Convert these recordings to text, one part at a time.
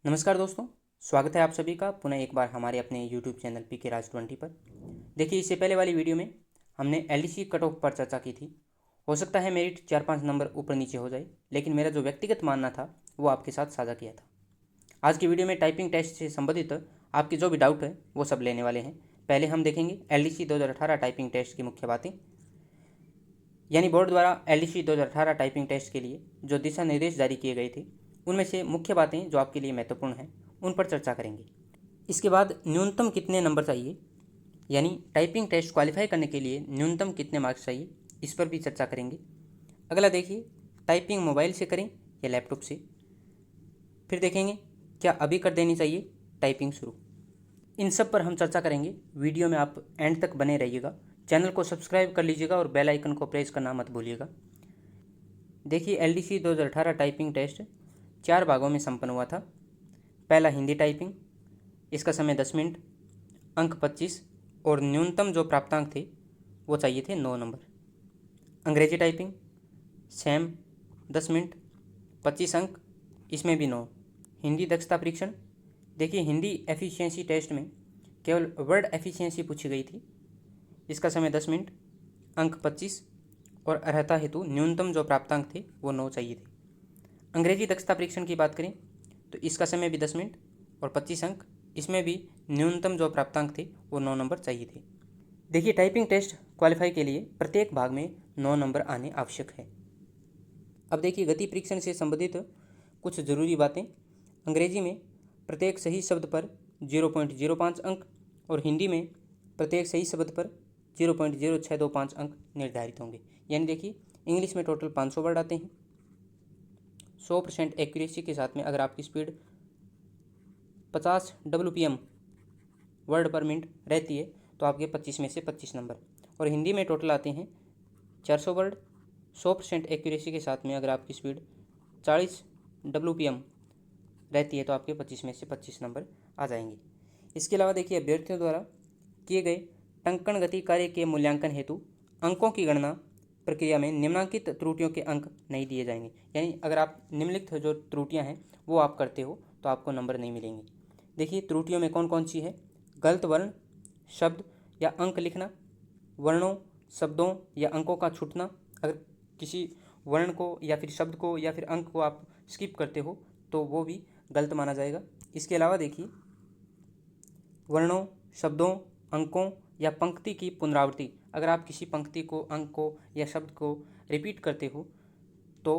नमस्कार दोस्तों, स्वागत है आप सभी का पुनः एक बार हमारे अपने YouTube चैनल पीके राज 20 पर। देखिए, इससे पहले वाली वीडियो में हमने एलडीसी कट ऑफ पर चर्चा की थी। हो सकता है मेरिट 4-5 नंबर ऊपर नीचे हो जाए, लेकिन मेरा जो व्यक्तिगत मानना था वो आपके साथ साझा किया था। आज की वीडियो में टाइपिंग टेस्ट से संबंधित आपके जो भी डाउट है वो सब लेने वाले हैं। पहले हम देखेंगे LDC 2018 टाइपिंग टेस्ट की मुख्य बातें, यानी बोर्ड द्वारा LDC 2018 टाइपिंग टेस्ट के लिए जो दिशा निर्देश जारी किए गए थे उनमें से मुख्य बातें जो आपके लिए महत्वपूर्ण हैं उन पर चर्चा करेंगे। इसके बाद न्यूनतम कितने नंबर चाहिए, यानी टाइपिंग टेस्ट क्वालिफाई करने के लिए न्यूनतम कितने मार्क्स चाहिए, इस पर भी चर्चा करेंगे। अगला देखिए, टाइपिंग मोबाइल से करें या लैपटॉप से। फिर देखेंगे क्या अभी कर देनी चाहिए टाइपिंग शुरू। इन सब पर हम चर्चा करेंगे। वीडियो में आप एंड तक बने रहिएगा। चैनल को सब्सक्राइब कर लीजिएगा और बेल आइकन को प्रेस करना मत भूलिएगा। देखिए, LDC 2018 टाइपिंग टेस्ट 4 भागों में संपन्न हुआ था। पहला हिंदी टाइपिंग, इसका समय 10 मिनट, अंक 25 और न्यूनतम जो प्राप्तांक थे वो चाहिए थे 9 नंबर। अंग्रेजी टाइपिंग सेम 10 मिनट, 25 अंक, इसमें भी 9। हिंदी दक्षता परीक्षण, देखिए हिंदी एफिशिएंसी टेस्ट में केवल वर्ड एफिशिएंसी पूछी गई थी। इसका समय 10 मिनट, अंक 25 और अर्हता हेतु न्यूनतम जो प्राप्तांक थे वो 9 चाहिए थे। अंग्रेजी दक्षता परीक्षण की बात करें तो इसका समय भी 10 मिनट और 25 अंक, इसमें भी न्यूनतम जो प्राप्तांक थे वो 9 नंबर चाहिए थे। देखिए, टाइपिंग टेस्ट क्वालिफाई के लिए प्रत्येक भाग में 9 नंबर आने आवश्यक है। अब देखिए, गति परीक्षण से संबंधित कुछ ज़रूरी बातें। अंग्रेजी में प्रत्येक सही शब्द पर 0.05 अंक और हिंदी में प्रत्येक सही शब्द पर 0.0625 अंक निर्धारित होंगे। यानी देखिए, इंग्लिश में टोटल 500 वर्ड आते हैं। 100% एक्यूरेसी के साथ में अगर आपकी स्पीड 50 WPM वर्ड पर मिनट रहती है तो आपके 25 में से 25 नंबर। और हिंदी में टोटल आते हैं 400 वर्ड। 100% एक्यूरेसी के साथ में अगर आपकी स्पीड 40 WPM रहती है तो आपके 25 में से 25 नंबर आ जाएंगे। इसके अलावा देखिए, अभ्यर्थियों द्वारा किए गए टंकण गति कार्य के मूल्यांकन हेतु अंकों की गणना प्रक्रिया में निम्नलिखित त्रुटियों के अंक नहीं दिए जाएंगे। यानी अगर आप निम्नलिखित जो त्रुटियां हैं वो आप करते हो तो आपको नंबर नहीं मिलेंगे। देखिए, त्रुटियों में कौन कौन सी है। गलत वर्ण, शब्द या अंक लिखना, वर्णों, शब्दों या अंकों का छूटना। अगर किसी वर्ण को या फिर शब्द को या फिर अंक को आप स्किप करते हो तो वो भी गलत माना जाएगा। इसके अलावा देखिए, वर्णों, शब्दों, अंकों या पंक्ति की पुनरावृत्ति, अगर आप किसी पंक्ति को, अंक को या शब्द को रिपीट करते हो तो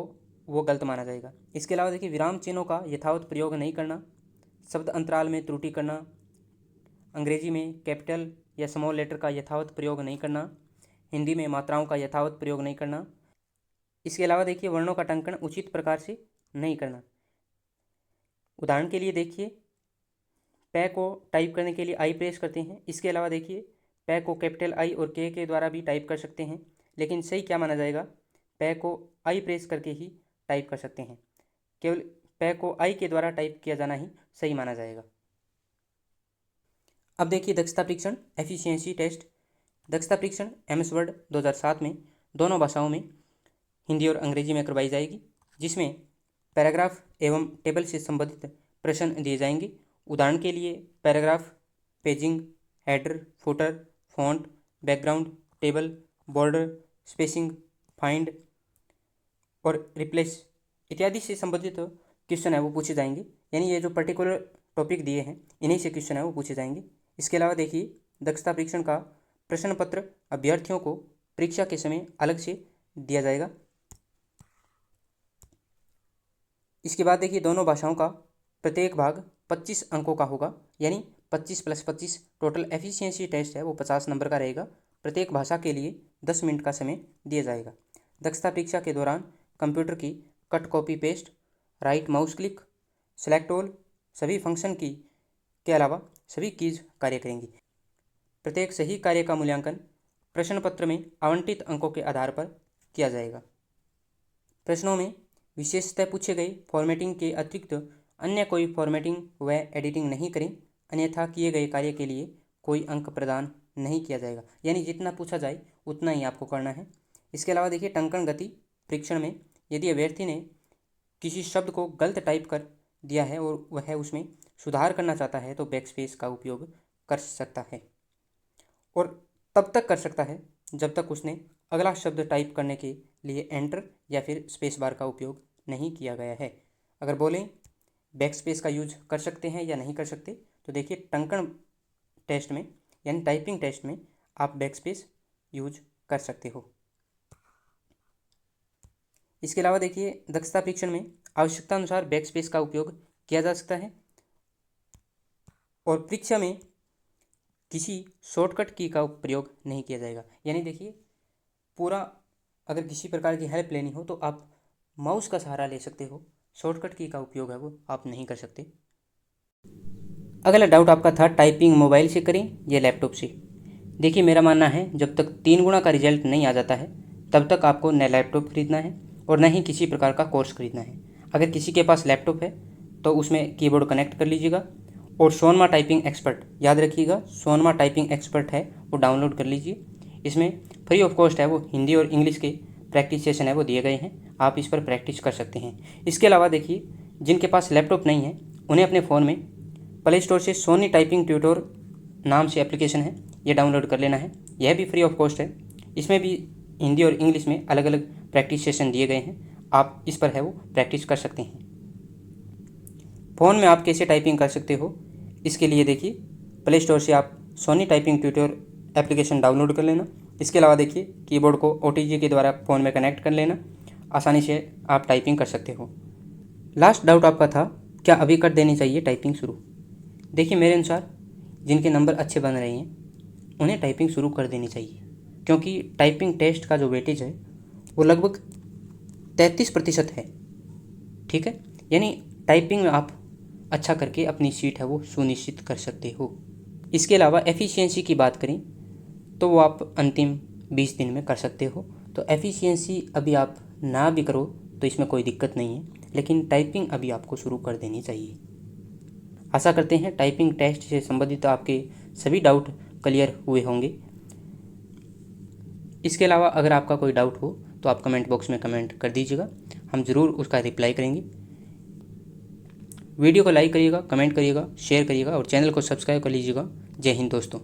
वो गलत माना जाएगा। इसके अलावा देखिए, विराम चिन्हों का यथावत प्रयोग नहीं करना, शब्द अंतराल में त्रुटि करना, अंग्रेजी में कैपिटल या स्मॉल लेटर का यथावत प्रयोग नहीं करना, हिंदी में मात्राओं का यथावत प्रयोग नहीं करना। इसके अलावा देखिए, वर्णों का टंकण उचित प्रकार से नहीं करना। उदाहरण के लिए देखिए, पै को टाइप करने के लिए आई प्रेस करते हैं। इसके अलावा देखिए, पै को कैपिटल आई और के द्वारा भी टाइप कर सकते हैं, लेकिन सही क्या माना जाएगा, पै को आई प्रेस करके ही टाइप कर सकते हैं। केवल पै को आई के द्वारा टाइप किया जाना ही सही माना जाएगा। अब देखिए, दक्षता परीक्षण एफिशिएंसी टेस्ट। दक्षता परीक्षण MS वर्ड 2007 में दोनों भाषाओं में हिंदी और अंग्रेजी में करवाई जाएगी, जिसमें पैराग्राफ एवं टेबल से संबंधित प्रश्न दिए जाएंगे। उदाहरण के लिए paragraph, paging, header, footer, font, background, table, border, spacing, find और रिप्लेस इत्यादि से संबंधित क्वेश्चन है वो पूछे जाएंगे। यानी ये जो पर्टिकुलर टॉपिक दिए हैं इन्हीं से क्वेश्चन है वो पूछे जाएंगे। इसके अलावा देखिए, दक्षता परीक्षण का प्रश्न पत्र अभ्यर्थियों को परीक्षा के समय अलग से दिया जाएगा। इसके बाद देखिए, दोनों भाषाओं का प्रत्येक भाग 25 अंकों का होगा, यानी 25 + 25 टोटल एफिशिएंसी टेस्ट है वो 50 नंबर का रहेगा। प्रत्येक भाषा के लिए 10 मिनट का समय दिया जाएगा। दक्षता परीक्षा के दौरान कंप्यूटर की cut, copy, paste, right mouse click, select all सभी फंक्शन की के अलावा सभी कीज कार्य करेंगी। प्रत्येक सही कार्य का मूल्यांकन प्रश्न पत्र में आवंटित अंकों के आधार पर किया जाएगा। प्रश्नों में विशेषतः पूछे गए फॉर्मेटिंग के अतिरिक्त अन्य कोई फॉर्मेटिंग व एडिटिंग नहीं करें, अन्यथा किए गए कार्य के लिए कोई अंक प्रदान नहीं किया जाएगा। यानी जितना पूछा जाए उतना ही आपको करना है। इसके अलावा देखिए, टंकण गति परीक्षण में यदि अभ्यर्थी ने किसी शब्द को गलत टाइप कर दिया है और वह उसमें सुधार करना चाहता है तो बैकस्पेस का उपयोग कर सकता है, और तब तक कर सकता है जब तक उसने अगला शब्द टाइप करने के लिए एंटर या फिर स्पेस बार का उपयोग नहीं किया गया है। अगर बोलें बैकस्पेस का यूज कर सकते हैं या नहीं कर सकते, तो देखिए टंकण टेस्ट में यानी टाइपिंग टेस्ट में आप बैकस्पेस यूज कर सकते हो। इसके अलावा देखिए दक्षता परीक्षण में आवश्यकता अनुसार बैकस्पेस का उपयोग किया जा सकता है, और परीक्षा में किसी शॉर्टकट की का प्रयोग नहीं किया जाएगा। यानी देखिए पूरा अगर किसी प्रकार की हेल्प लेनी हो तो आप माउस का सहारा ले सकते हो, शॉर्टकट की का उपयोग है वो आप नहीं कर सकते। अगला डाउट आपका था टाइपिंग मोबाइल से करें या लैपटॉप से। देखिए मेरा मानना है जब तक 3 गुना का रिजल्ट नहीं आ जाता है तब तक आपको न लैपटॉप खरीदना है और न ही किसी प्रकार का कोर्स खरीदना है। अगर किसी के पास लैपटॉप है तो उसमें कीबोर्ड कनेक्ट कर लीजिएगा, और सोनमा टाइपिंग एक्सपर्ट याद रखिएगा, सोनमा टाइपिंग एक्सपर्ट है वो डाउनलोड कर लीजिए। इसमें फ्री ऑफ कॉस्ट है वो हिंदी और इंग्लिश के प्रैक्टिस सेशन है वो दिए गए हैं, आप इस पर प्रैक्टिस कर सकते हैं। इसके अलावा देखिए जिनके पास लैपटॉप नहीं है उन्हें अपने फ़ोन में प्ले स्टोर से सोनी टाइपिंग ट्यूटर नाम से एप्लीकेशन है, ये डाउनलोड कर लेना है। यह भी फ्री ऑफ कॉस्ट है, इसमें भी हिंदी और इंग्लिश में अलग अलग प्रैक्टिस सेशन दिए गए हैं, आप इस पर है वो प्रैक्टिस कर सकते हैं। फ़ोन में आप कैसे टाइपिंग कर सकते हो, इसके लिए देखिए प्ले स्टोर से आप Sony typing tutor application download कर लेना। इसके अलावा देखिए कीबोर्ड को OTG के द्वारा फ़ोन में कनेक्ट कर लेना, आसानी से आप टाइपिंग कर सकते हो। लास्ट डाउट आपका था क्या अभी कर देनी चाहिए टाइपिंग शुरू। देखिए मेरे अनुसार जिनके नंबर अच्छे बन रहे हैं उन्हें टाइपिंग शुरू कर देनी चाहिए, क्योंकि टाइपिंग टेस्ट का जो वेटेज है वो लगभग 33% है। ठीक है, यानी टाइपिंग में आप अच्छा करके अपनी सीट है वो सुनिश्चित कर सकते हो। इसके अलावा एफिशिएंसी की बात करें तो वो आप अंतिम 20 दिन में कर सकते हो। तो एफिशिएंसी अभी आप ना भी करो तो इसमें कोई दिक्कत नहीं है, लेकिन टाइपिंग अभी आपको शुरू कर देनी चाहिए। आशा करते हैं टाइपिंग टेस्ट से संबंधित आपके सभी डाउट क्लियर हुए होंगे। इसके अलावा अगर आपका कोई डाउट हो तो आप कमेंट बॉक्स में कमेंट कर दीजिएगा, हम ज़रूर उसका रिप्लाई करेंगे। वीडियो को लाइक करिएगा, कमेंट करिएगा, शेयर करिएगा और चैनल को सब्सक्राइब कर लीजिएगा। जय हिंद दोस्तों।